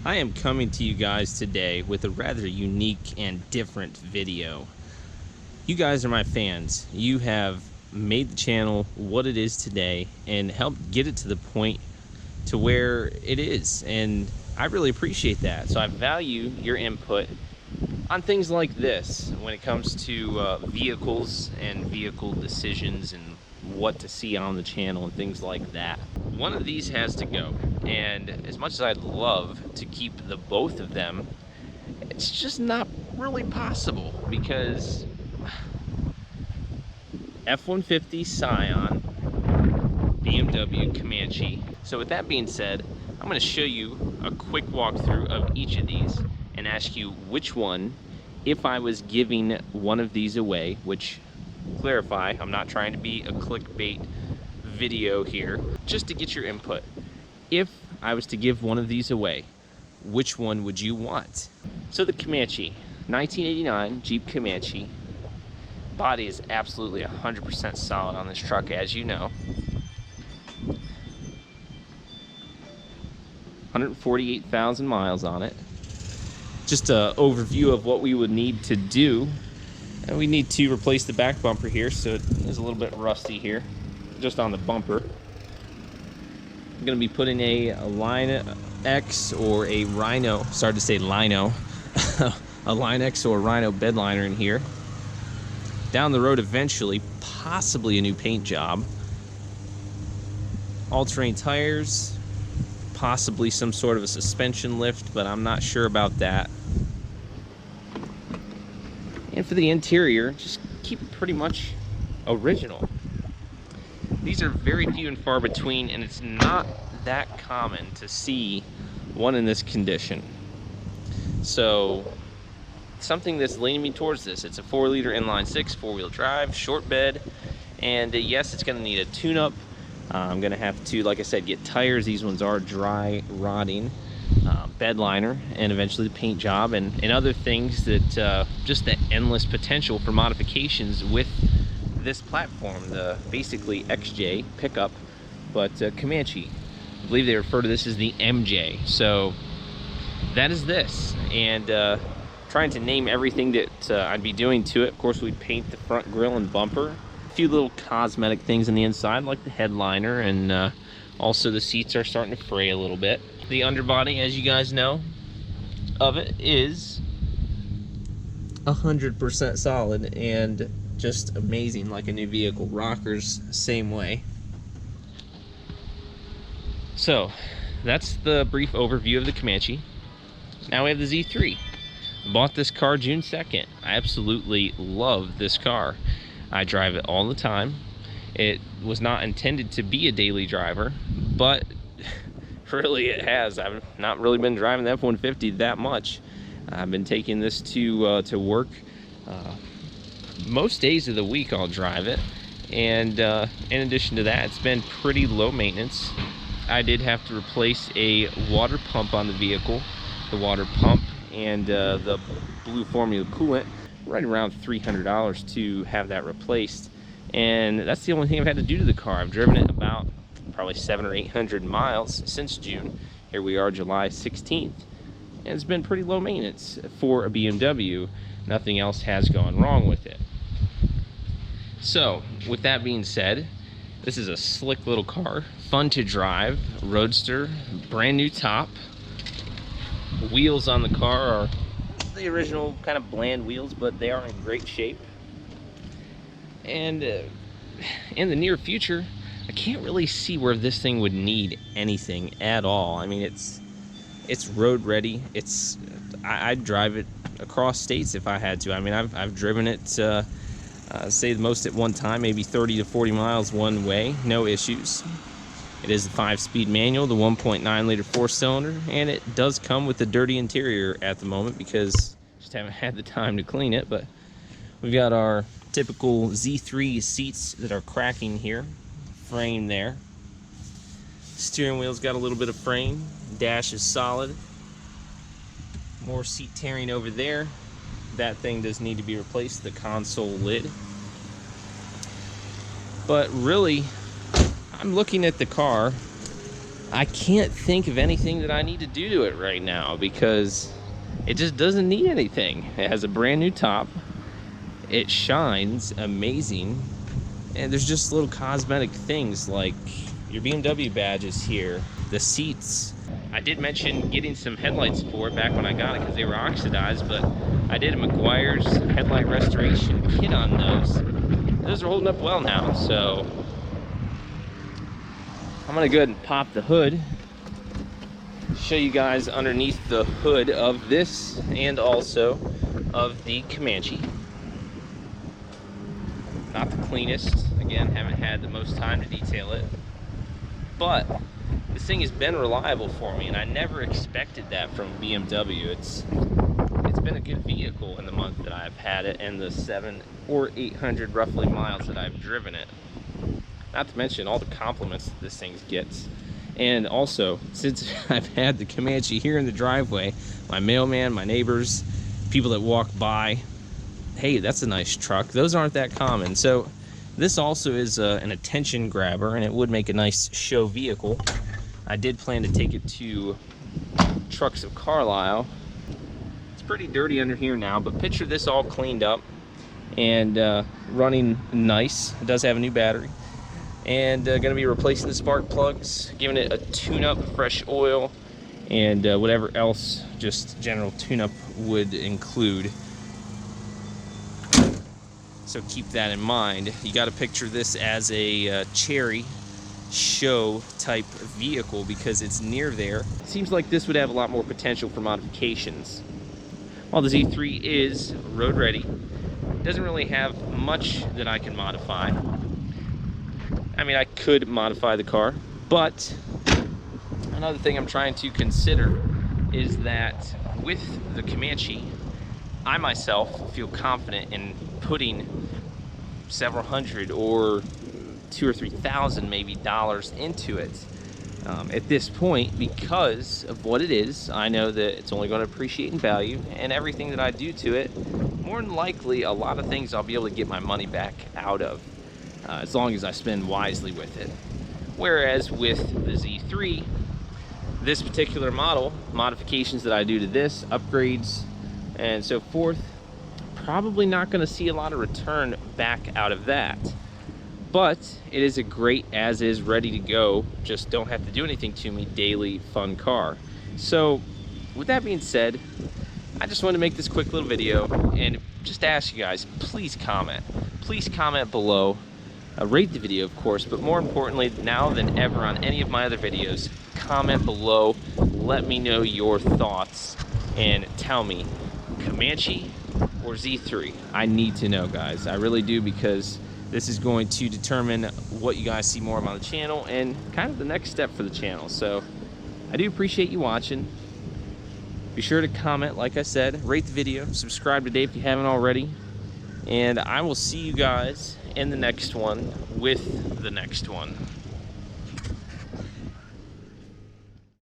I am coming to you guys today with a rather unique and different video. You guys are my fans. You have made the channel what it is today and helped get it to the point to where it is, and I really appreciate that. So I value your input on things like this when it comes to vehicles and vehicle decisions and what to see on the channel and things like that. One of these has to go, and as much as I'd love to keep the both of them, it's just not really possible because F-150 Scion, BMW Comanche. So with that being said, I'm going to show you a quick walkthrough of each of these and ask you which one, if I was giving one of these away, which, clarify, I'm not trying to be a clickbait video here, just to get your input. If I was to give one of these away, which one would you want? So the Comanche, 1989 Jeep Comanche. Body is absolutely 100% solid on this truck, as you know. 148,000 miles on it. Just an overview of what we would need to do. And we need to replace the back bumper here, so it is a little bit rusty here, just on the bumper. I'm going to be putting a Line-X or a Rhino, started to say Lino, a Line-X or a Rhino bed liner in here. Down the road eventually, possibly a new paint job. All-terrain tires, possibly some sort of a suspension lift, but I'm not sure about that. And for the interior, just keep it pretty much original. These are very few and far between, and it's not that common to see one in this condition. So something that's leaning me towards this. It's a 4-liter inline-6 four-wheel drive, short bed, and yes, it's going to need a tune-up. I'm going to have to, like I said, get tires. These ones are dry rotting. Bed liner, and eventually the paint job, and other things that just the endless potential for modifications with this platform, the basically XJ pickup, but Comanche. I believe they refer to this as the MJ. So that is this, and trying to name everything that I'd be doing to it. Of course, we'd paint the front grille and bumper. A few little cosmetic things on the inside, like the headliner, and also the seats are starting to fray a little bit. The underbody, as you guys know, of it is 100% solid and just amazing, like a new vehicle. Rockers, same way. So that's the brief overview of the Comanche. Now we have the Z3. Bought this car June 2nd. I absolutely love this car. I drive it all the time. It was not intended to be a daily driver, but really it has. I've not really been driving the F-150 that much. I've been taking this to work. Most days of the week I'll drive it, and in addition to that, it's been pretty low maintenance. I did have to replace a water pump on the vehicle. The water pump and the blue formula coolant, right around $300 to have that replaced, and that's the only thing I've had to do to the car. I've driven it about probably 700 or 800 miles since June. Here we are, July 16th, and it's been pretty low maintenance for a BMW. Nothing else has gone wrong with it. So with that being said, this is a slick little car, fun to drive, roadster, brand new top. The wheels on the car are the original kind of bland wheels, but they are in great shape. And in the near future, I can't really see where this thing would need anything at all. I mean, it's road ready. I'd drive it across states if I had to. I mean, I've driven it say the most at one time, maybe 30 to 40 miles one way, no issues. It is a 5-speed manual, the 1.9-liter 4-cylinder, and it does come with a dirty interior at the moment because I just haven't had the time to clean it. But we've got our typical Z3 seats that are cracking here, frame there. Steering wheel's got a little bit of frame, dash is solid. More seat tearing over there. That thing does need to be replaced, the console lid. But really, I'm looking at the car I can't think of anything that I need to do to it right now because it just doesn't need anything. It has a brand new top. It shines amazing. And there's just little cosmetic things like your BMW badge is here. The seats. I did mention getting some headlights for it back when I got it because they were oxidized, but I did a Meguiar's headlight restoration kit on those. Those are holding up well now, so I'm gonna go ahead and pop the hood, show you guys underneath the hood of this and also of the Comanche. Not the cleanest, again, haven't had the most time to detail it, but this thing has been reliable for me, and I never expected that from BMW. It's been a good vehicle in the month that I've had it and the 700 or 800 roughly miles that I've driven it. Not to mention all the compliments that this thing gets. And also, since I've had the Comanche here in the driveway, my mailman, my neighbors, people that walk by, hey, that's a nice truck. Those aren't that common. So this also is an attention grabber, and it would make a nice show vehicle. I did plan to take it to Trucks of Carlisle. It's pretty dirty under here now, but picture this all cleaned up and running nice. It does have a new battery. And gonna be replacing the spark plugs, giving it a tune-up, fresh oil, and whatever else just general tune-up would include. So keep that in mind. You got to picture this as a cherry show type vehicle because it's near there. It seems like this would have a lot more potential for modifications. While the Z3 is road ready, it doesn't really have much that I can modify. I mean, I could modify the car, but another thing I'm trying to consider is that with the Comanche, I myself feel confident in putting several hundred or $2,000 or $3,000 maybe dollars into it at this point because of what it is. I know that it's only going to appreciate in value, and everything that I do to it, more than likely a lot of things I'll be able to get my money back out of. As long as I spend wisely with it. Whereas with the Z3, this particular model, modifications that I do to this, upgrades, and so forth, probably not going to see a lot of return back out of that. But it is a great as-is, ready to go, just don't have to do anything to me, daily fun car. So with that being said, I just wanted to make this quick little video and just ask you guys, please comment. Please comment below. Rate the video, of course, but more importantly, now than ever on any of my other videos, comment below, let me know your thoughts, and tell me, Comanche or Z3? I need to know, guys. I really do, because this is going to determine what you guys see more of on the channel and kind of the next step for the channel. So I do appreciate you watching. Be sure to comment, like I said, rate the video, subscribe today if you haven't already, and I will see you guys in the next one with the next one.